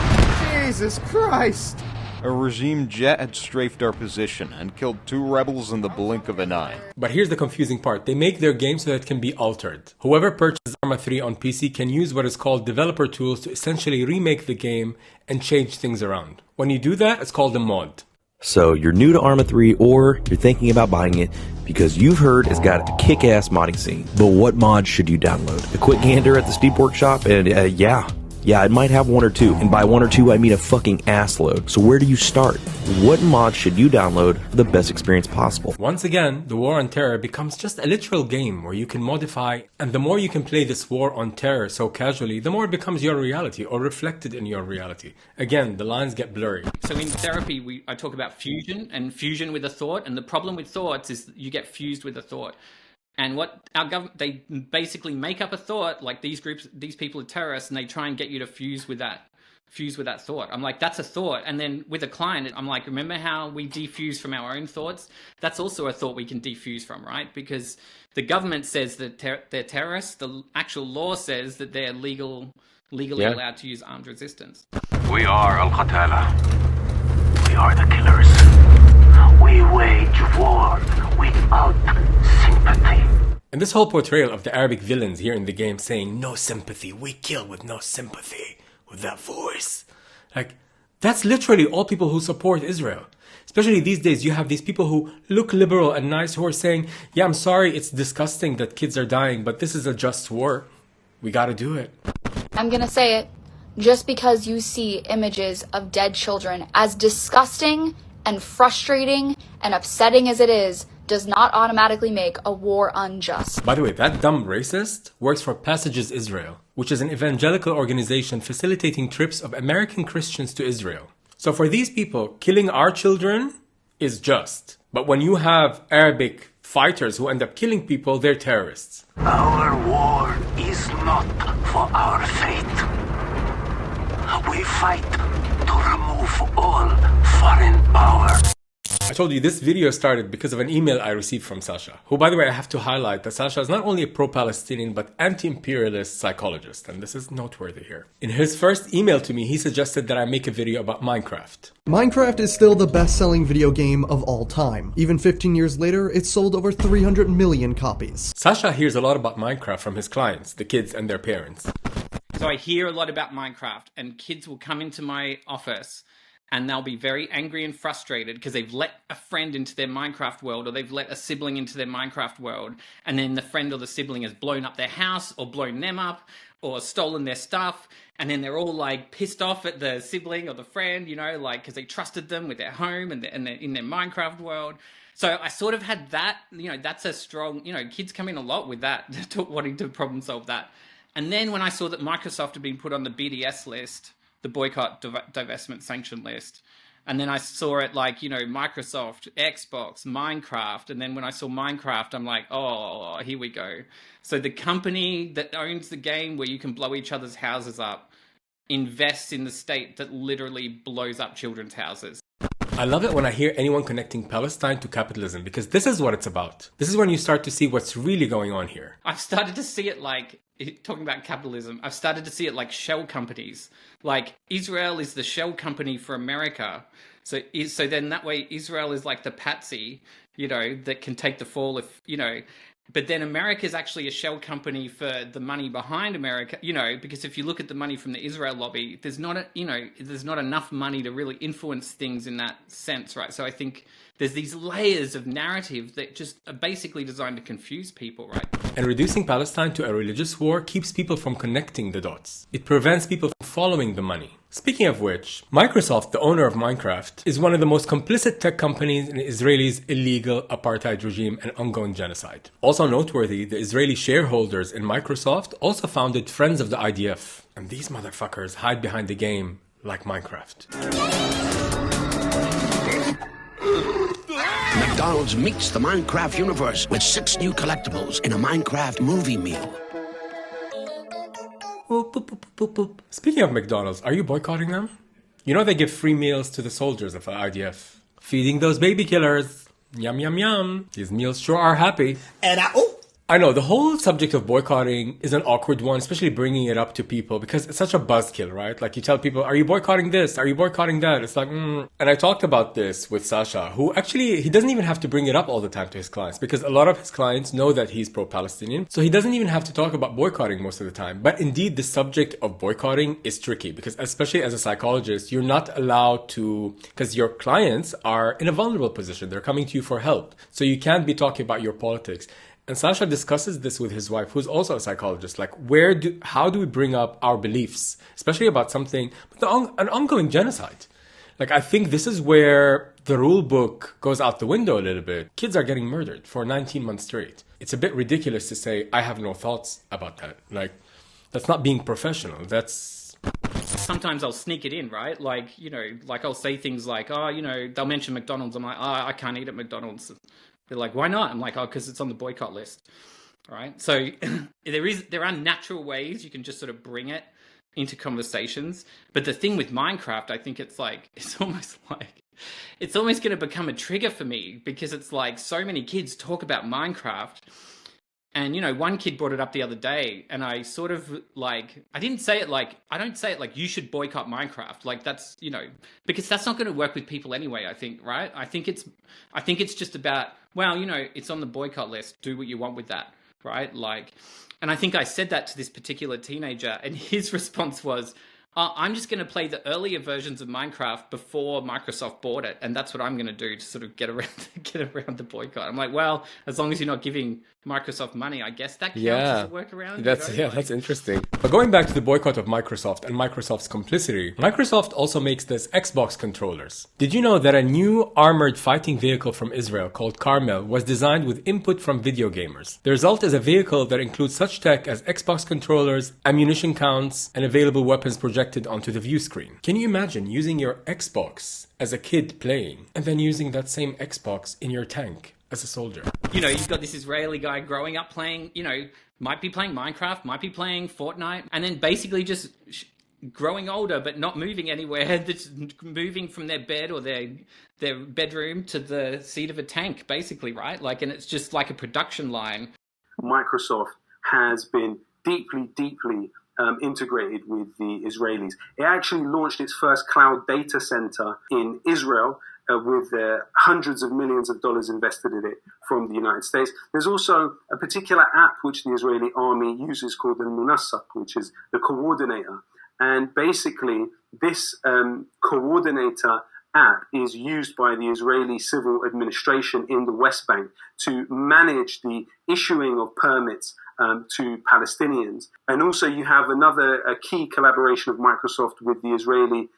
Jesus Christ! A regime jet had strafed our position and killed 2 rebels in the blink of an eye. But here's the confusing part. They make their game so that it can be altered. Whoever purchases Arma 3 on PC can use what is called developer tools to essentially remake the game and change things around. When you do that, it's called a mod. So you're new to Arma 3 or you're thinking about buying it because you've heard it's got a kick-ass modding scene. But what mod should you download? A quick gander at the Steep Workshop and yeah, Yeah, it might have one or two, and by one or two I mean a fucking assload. So where do you start? What mod should you download for the best experience possible? Once again, the war on terror becomes just a literal game where you can modify, and the more you can play this war on terror so casually, the more it becomes your reality or reflected in your reality. Again, the lines get blurry. So in therapy, I talk about fusion and fusion with a thought, and the problem with thoughts is that you get fused with a thought. And what our government, they basically make up a thought, like these people are terrorists, and they try and get you to fuse with that thought. I'm like, that's a thought. And then with a client, I'm like, remember how we defuse from our own thoughts? That's also a thought we can defuse from, right? Because the government says that they're terrorists. The actual law says that they're legally allowed to use armed resistance. We are Al-Qatala. We are the killers. We wage war without sympathy. And this whole portrayal of the Arabic villains here in the game saying, no sympathy, we kill with no sympathy, with that voice. Like, that's literally all people who support Israel. Especially these days, you have these people who look liberal and nice who are saying, yeah, I'm sorry, it's disgusting that kids are dying, but this is a just war. We gotta do it. I'm gonna say it. Just because you see images of dead children, as disgusting and frustrating and upsetting as it is, does not automatically make a war unjust. By the way, that dumb racist works for Passages Israel, which is an evangelical organization facilitating trips of American Christians to Israel. So for these people, killing our children is just. But when you have Arabic fighters who end up killing people, they're terrorists. Our war is not for our fate. We fight to remove all foreign power. I told you this video started because of an email I received from Sasha, who, by the way, I have to highlight that Sasha is not only a pro-Palestinian but anti-imperialist psychologist, and this is noteworthy here. In his first email to me, he suggested that I make a video about Minecraft. Minecraft is still the best-selling video game of all time. Even 15 years later, it's sold over 300 million copies. Sasha hears a lot about Minecraft from his clients, the kids and their parents. So I hear a lot about Minecraft, and kids will come into my office and they'll be very angry and frustrated because they've let a friend into their Minecraft world, or they've let a sibling into their Minecraft world, and then the friend or the sibling has blown up their house or blown them up or stolen their stuff, and then they're all like pissed off at the sibling or the friend, you know, like because they trusted them with their home and they're in their Minecraft world. So I sort of had that, you know, that's a strong, you know, kids come in a lot with that, wanting to problem solve that. And then when I saw that Microsoft had been put on the BDS list, the Boycott, Divestment, Sanction list. And then I saw it like, you know, Microsoft, Xbox, Minecraft. And then when I saw Minecraft, I'm like, oh, here we go. So the company that owns the game where you can blow each other's houses up invests in the state that literally blows up children's houses. I love it when I hear anyone connecting Palestine to capitalism, because this is what it's about. This is when you start to see what's really going on here. I've started to see it like, talking about capitalism, I've started to see it like shell companies. Like Israel is the shell company for America. So then that way Israel is like the patsy, you know, that can take the fall if, you know, but then America is actually a shell company for the money behind America, you know, because if you look at the money from the Israel lobby, there's not enough money to really influence things in that sense, right? So I think there's these layers of narrative that just are basically designed to confuse people, right? And reducing Palestine to a religious war keeps people from connecting the dots. It prevents people from following the money. Speaking of which, Microsoft, the owner of Minecraft, is one of the most complicit tech companies in Israel's illegal apartheid regime and ongoing genocide. Also noteworthy, the Israeli shareholders in Microsoft also founded Friends of the IDF. And these motherfuckers hide behind the game like Minecraft. McDonald's meets the Minecraft universe with 6 new collectibles in a Minecraft movie meal. Speaking of McDonald's, are you boycotting them? You know they give free meals to the soldiers of the IDF. Feeding those baby killers. Yum, yum, yum. These meals sure are happy. And I know, the whole subject of boycotting is an awkward one, especially bringing it up to people, because it's such a buzzkill, right? Like you tell people, are you boycotting this? Are you boycotting that? It's like, And I talked about this with Sasha, who actually, he doesn't even have to bring it up all the time to his clients, because a lot of his clients know that he's pro-Palestinian, so he doesn't even have to talk about boycotting most of the time. But indeed, the subject of boycotting is tricky, because especially as a psychologist, you're not allowed to, because your clients are in a vulnerable position. They're coming to you for help. So you can't be talking about your politics. And Sasha discusses this with his wife, who's also a psychologist. Like, how do we bring up our beliefs, especially about something, an ongoing genocide? Like, I think this is where the rule book goes out the window a little bit. Kids are getting murdered for 19 months straight. It's a bit ridiculous to say, I have no thoughts about that. Like, that's not being professional. Sometimes I'll sneak it in, right? Like, like I'll say things like, they'll mention McDonald's. I'm like, I can't eat at McDonald's. They're like, why not? I'm like, because it's on the boycott list, right? So there are natural ways you can just sort of bring it into conversations. But the thing with Minecraft, I think it's almost going to become a trigger for me, because it's like so many kids talk about Minecraft. And, one kid brought it up the other day, and I sort of I don't say it like you should boycott Minecraft. Like, that's, because that's not going to work with people anyway, I think, right? I think it's just about, well, it's on the boycott list. Do what you want with that, right? Like, and I think I said that to this particular teenager, and his response was, I'm just going to play the earlier versions of Minecraft before Microsoft bought it, and that's what I'm going to do to sort of get around the boycott. I'm like, well, as long as you're not giving Microsoft money, I guess that counts as a workaround. That's interesting. But going back to the boycott of Microsoft and Microsoft's complicity, Microsoft also makes this Xbox controllers. Did you know that a new armored fighting vehicle from Israel called Carmel was designed with input from video gamers? The result is a vehicle that includes such tech as Xbox controllers, ammunition counts, and available weapons projected onto the view screen. Can you imagine using your Xbox as a kid playing, and then using that same Xbox in your tank as a soldier? You've got this Israeli guy growing up playing, might be playing Minecraft, might be playing Fortnite, and then basically just growing older but not moving anywhere, just moving from their bed or their bedroom to the seat of a tank, basically, right? Like, and it's just like a production line. Microsoft has been deeply integrated with the Israelis. It actually launched its first cloud data center in Israel with hundreds of millions of dollars invested in it from the United States. There's also a particular app which the Israeli army uses called the Munassaq, which is the coordinator. And basically, this coordinator app is used by the Israeli civil administration in the West Bank to manage the issuing of permits to Palestinians. And also you have another key collaboration of Microsoft with the Israeli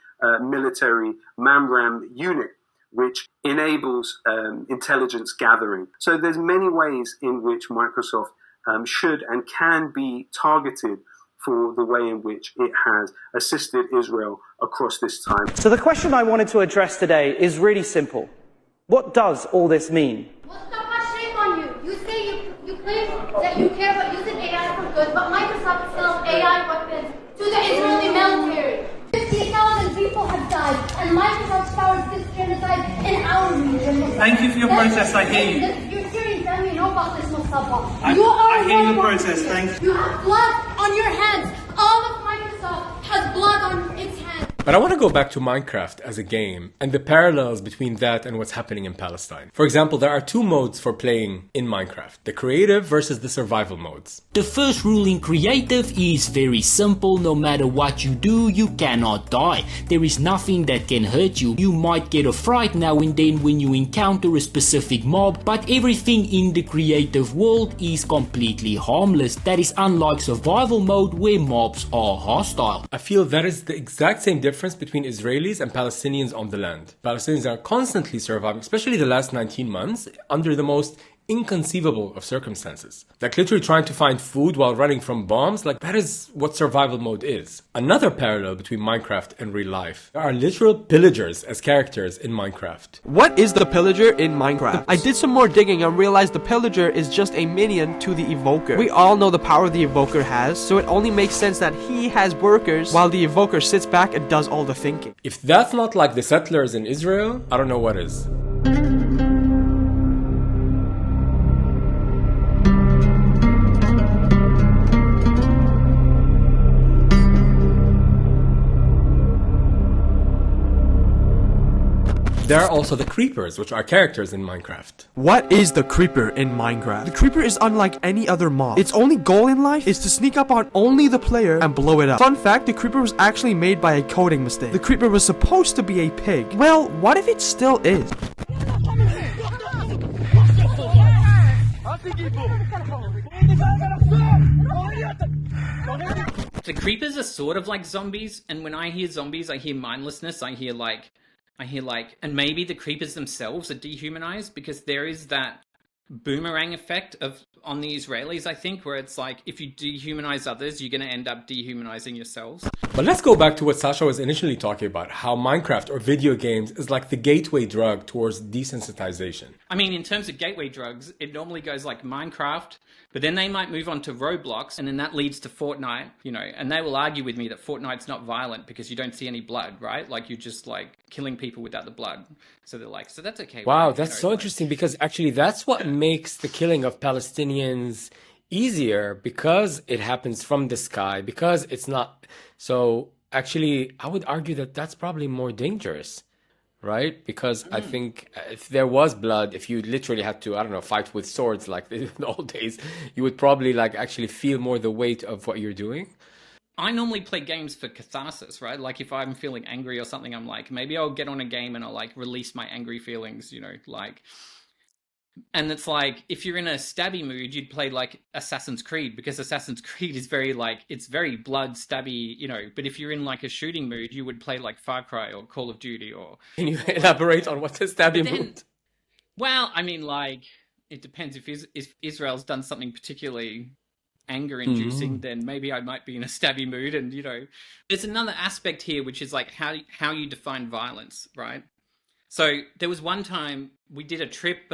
military Mamram unit, which enables intelligence gathering. So there's many ways in which Microsoft should and can be targeted for the way in which it has assisted Israel across this time. So the question I wanted to address today is really simple. What does all this mean? What's the shame on you? You say you claim that you care about using AI for good, but Microsoft sells AI weapons to the Israeli military. 50,000 people have died, and Microsoft powers this genocide in our region. Thank you for your protest, I hear you. You're serious, and you know about this, Mustafa. I hear your protest, thank you. You have blood on your hands. All of Microsoft has blood on its hands. But I want to go back to Minecraft as a game and the parallels between that and what's happening in Palestine. For example, there are two modes for playing in Minecraft: the creative versus the survival modes. The first rule in creative is very simple. No matter what you do, you cannot die. There is nothing that can hurt you. You might get a fright now and then when you encounter a specific mob, but everything in the creative world is completely harmless. That is unlike survival mode where mobs are hostile. I feel that is the exact same difference between Israelis and Palestinians on the land. Palestinians are constantly surviving, especially the last 19 months, under the most inconceivable of circumstances. Like literally trying to find food while running from bombs, like that is what survival mode is. Another parallel between Minecraft and real life. There are literal pillagers as characters in Minecraft. What is the pillager in Minecraft? I did some more digging and realized the pillager is just a minion to the evoker. We all know the power the evoker has, so it only makes sense that he has workers while the evoker sits back and does all the thinking. If that's not like the settlers in Israel, I don't know what is. There are also the creepers, which are characters in Minecraft. What is the creeper in Minecraft? The creeper is unlike any other mob. Its only goal in life is to sneak up on only the player and blow it up. Fun fact, the creeper was actually made by a coding mistake. The creeper was supposed to be a pig. Well, what if it still is? The creepers are sort of like zombies, and when I hear zombies, I hear mindlessness. I hear like, and maybe the creepers themselves are dehumanized, because there is that boomerang effect on the Israelis, I think, where it's like, if you dehumanize others, you're going to end up dehumanizing yourselves. But let's go back to what Sasha was initially talking about, how Minecraft or video games is like the gateway drug towards desensitization. I mean, in terms of gateway drugs, it normally goes like Minecraft, but then they might move on to Roblox, and then that leads to Fortnite, you know, and they will argue with me that Fortnite's not violent because you don't see any blood, right? Like, you're just like killing people without the blood. So they're like, so that's okay. Wow, right? that's so interesting, because actually that's what makes the killing of Palestinians easier, because it happens from the sky, because it's not. So actually, I would argue that that's probably more dangerous, right? Because I think if there was blood, if you literally had to, I don't know, fight with swords like in the old days, you would probably like actually feel more the weight of what you're doing. I normally play games for catharsis, right? Like if I'm feeling angry or something, I'm like, maybe I'll get on a game and I'll like release my angry feelings, you know, like. And it's like, if you're in a stabby mood, you'd play like Assassin's Creed, because Assassin's Creed is very like, it's very blood stabby, you know. But if you're in like a shooting mood, you would play like Far Cry or Call of Duty or. Can you elaborate on what's a stabby mood? Well, I mean, like, it depends. If Israel's done something particularly anger-inducing, then maybe I might be in a stabby mood. And, you know, there's another aspect here, which is like how you define violence, right? So there was one time we did a trip.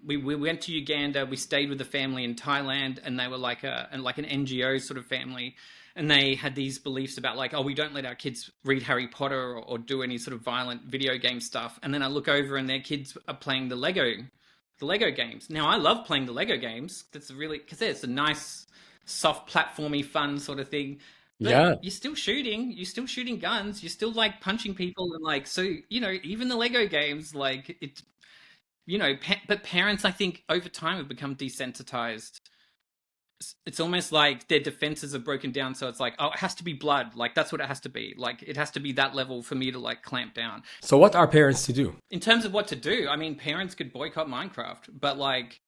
We went to Uganda. We stayed with a family in Thailand, and they were like an NGO sort of family, and they had these beliefs about like, oh, we don't let our kids read Harry Potter or do any sort of violent video game stuff. And then I look over, and their kids are playing the Lego games. Now I love playing the Lego games. That's really, because it's a nice, soft, platformy, fun sort of thing. But yeah, you're still shooting guns, you're still like punching people, and like, so, you know, even the Lego games, like, it, you know, but parents, I think, over time have become desensitized. It's almost like their defenses are broken down, so it's like, oh, it has to be blood, like that's what it has to be, like it has to be that level for me to like clamp down. So what are parents to do? In terms of what to do, I mean, parents could boycott Minecraft, but like,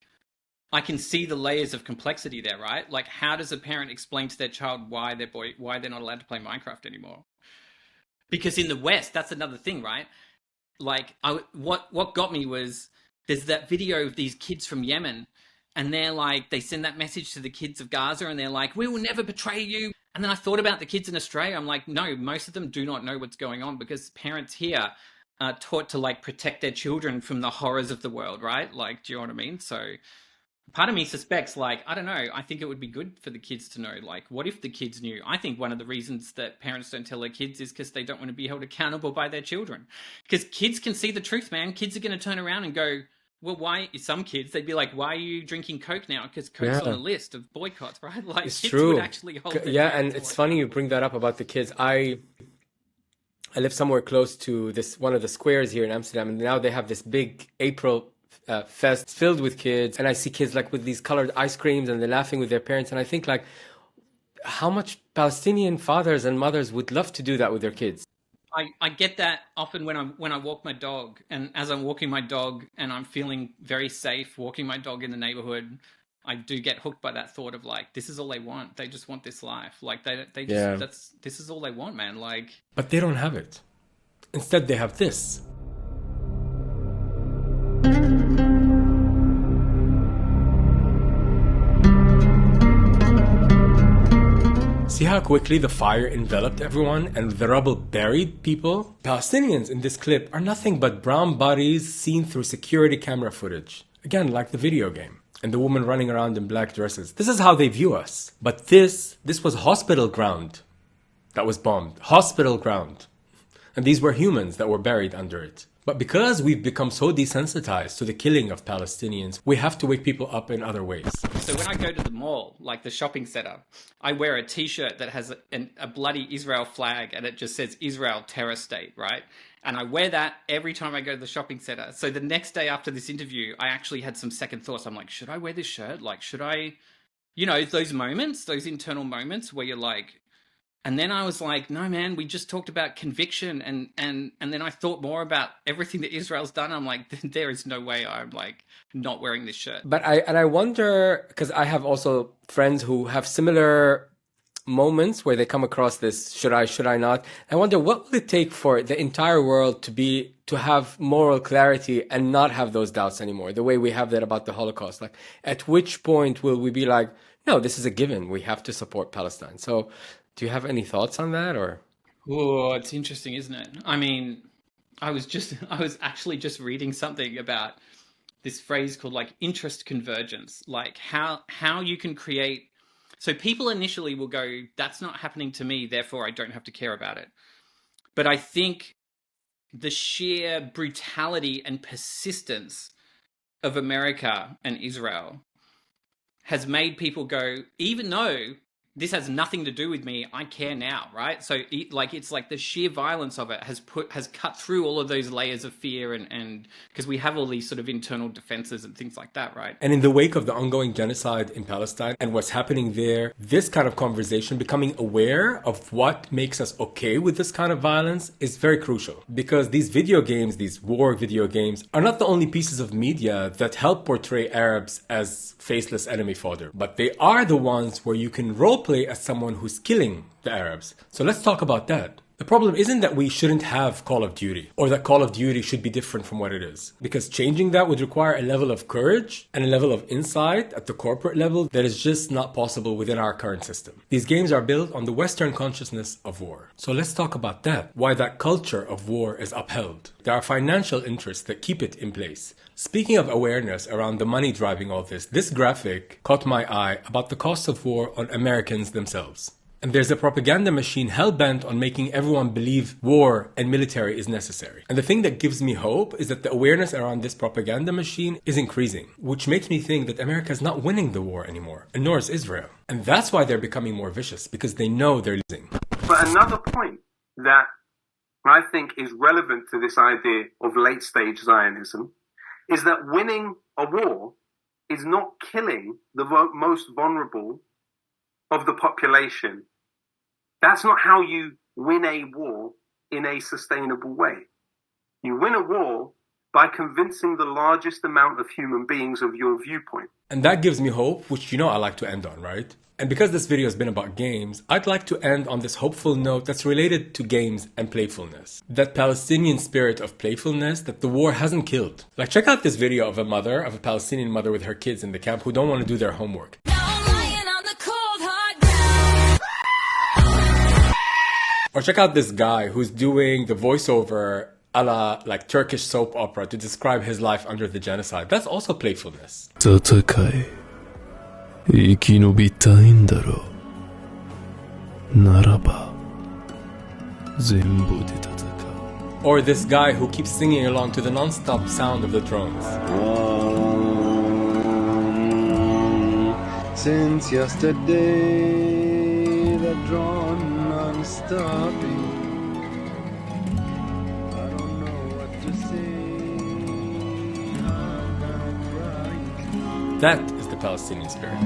I can see the layers of complexity there, right? Like, how does a parent explain to their child why they're not allowed to play Minecraft anymore? Because in the West, that's another thing, right? Like, what got me was, there's that video of these kids from Yemen, and they're like, they send that message to the kids of Gaza, and they're like, we will never betray you. And then I thought about the kids in Australia. I'm like, no, most of them do not know what's going on, because parents here are taught to like protect their children from the horrors of the world, right? Like, do you know what I mean? So part of me suspects, like, I don't know, I think it would be good for the kids to know, like, what if the kids knew? I think one of the reasons that parents don't tell their kids is because they don't want to be held accountable by their children. Because kids can see the truth, man. Kids are going to turn around and go, well, why? Some kids, they'd be like, why are you drinking Coke now? Because Coke's on the list of boycotts, right? Like, it's kids true. would actually hold their Yeah, and parents it's to funny you bring that up about the kids. I live somewhere close to this one of the squares here in Amsterdam, and now they have this big April fest filled with kids, and I see kids like with these colored ice creams, and they're laughing with their parents, and I think like, how much Palestinian fathers and mothers would love to do that with their kids. I get that often when I walk my dog, and as I'm walking my dog and I'm feeling very safe walking my dog in the neighborhood, I do get hooked by that thought of like, this is all they want. They just want this life. Like they just, this is all they want, man. Like, but they don't have it. Instead, they have this. See how quickly the fire enveloped everyone and the rubble buried people? Palestinians in this clip are nothing but brown bodies seen through security camera footage. Again, like the video game. And the woman running around in black dresses. This is how they view us. But this was hospital ground that was bombed. Hospital ground. And these were humans that were buried under it. But because we've become so desensitized to the killing of Palestinians, we have to wake people up in other ways. So when I go to the mall, like the shopping center, I wear a t-shirt that has a bloody Israel flag, and it just says Israel terror state, right? And I wear that every time I go to the shopping center. So the next day after this interview, I actually had some second thoughts. I'm like, should I wear this shirt? Like, should I, you know, those moments, those internal moments where you're like, and then I was like, no, man, we just talked about conviction. And then I thought more about everything that Israel's done. I'm like, there is no way I'm like not wearing this shirt. But I wonder, because I have also friends who have similar moments where they come across this, should I not? I wonder, what will it take for the entire world to have moral clarity and not have those doubts anymore, the way we have that about the Holocaust? Like, at which point will we be like, no, this is a given, we have to support Palestine? So do you have any thoughts on that, or? Oh, it's interesting, isn't it? I mean, I was actually just reading something about this phrase called like interest convergence, like how you can create. So people initially will go, that's not happening to me, therefore I don't have to care about it. But I think the sheer brutality and persistence of America and Israel has made people go, even though this has nothing to do with me, I care now, right? So it's like the sheer violence of it has cut through all of those layers of fear and because we have all these sort of internal defenses and things like that, right? And in the wake of the ongoing genocide in Palestine and what's happening there, this kind of conversation, becoming aware of what makes us okay with this kind of violence, is very crucial. Because these video games, these war video games, are not the only pieces of media that help portray Arabs as faceless enemy fodder, but they are the ones where you can roleplay as someone who's killing the Arabs. So let's talk about that. The problem isn't that we shouldn't have Call of Duty, or that Call of Duty should be different from what it is. Because changing that would require a level of courage and a level of insight at the corporate level that is just not possible within our current system. These games are built on the Western consciousness of war. So let's talk about that, why that culture of war is upheld. There are financial interests that keep it in place. Speaking of awareness around the money driving all this graphic caught my eye about the cost of war on Americans themselves. And there's a propaganda machine hell-bent on making everyone believe war and military is necessary. And the thing that gives me hope is that the awareness around this propaganda machine is increasing, which makes me think that America is not winning the war anymore, and nor is Israel. And that's why they're becoming more vicious, because they know they're losing. But another point that I think is relevant to this idea of late-stage Zionism is that winning a war is not killing the most vulnerable of the population. That's not how you win a war in a sustainable way. You win a war by convincing the largest amount of human beings of your viewpoint. And that gives me hope, which you know I like to end on, right? And because this video has been about games, I'd like to end on this hopeful note that's related to games and playfulness. That Palestinian spirit of playfulness that the war hasn't killed. Like, check out this video of a Palestinian mother with her kids in the camp who don't want to do their homework. Or check out this guy who's doing the voiceover a la like Turkish soap opera to describe his life under the genocide. That's also playfulness. Or this guy who keeps singing along to the non-stop sound of the drones. Since yesterday, the drone non-stopping. I don't know what to say. That is the Palestinian spirit.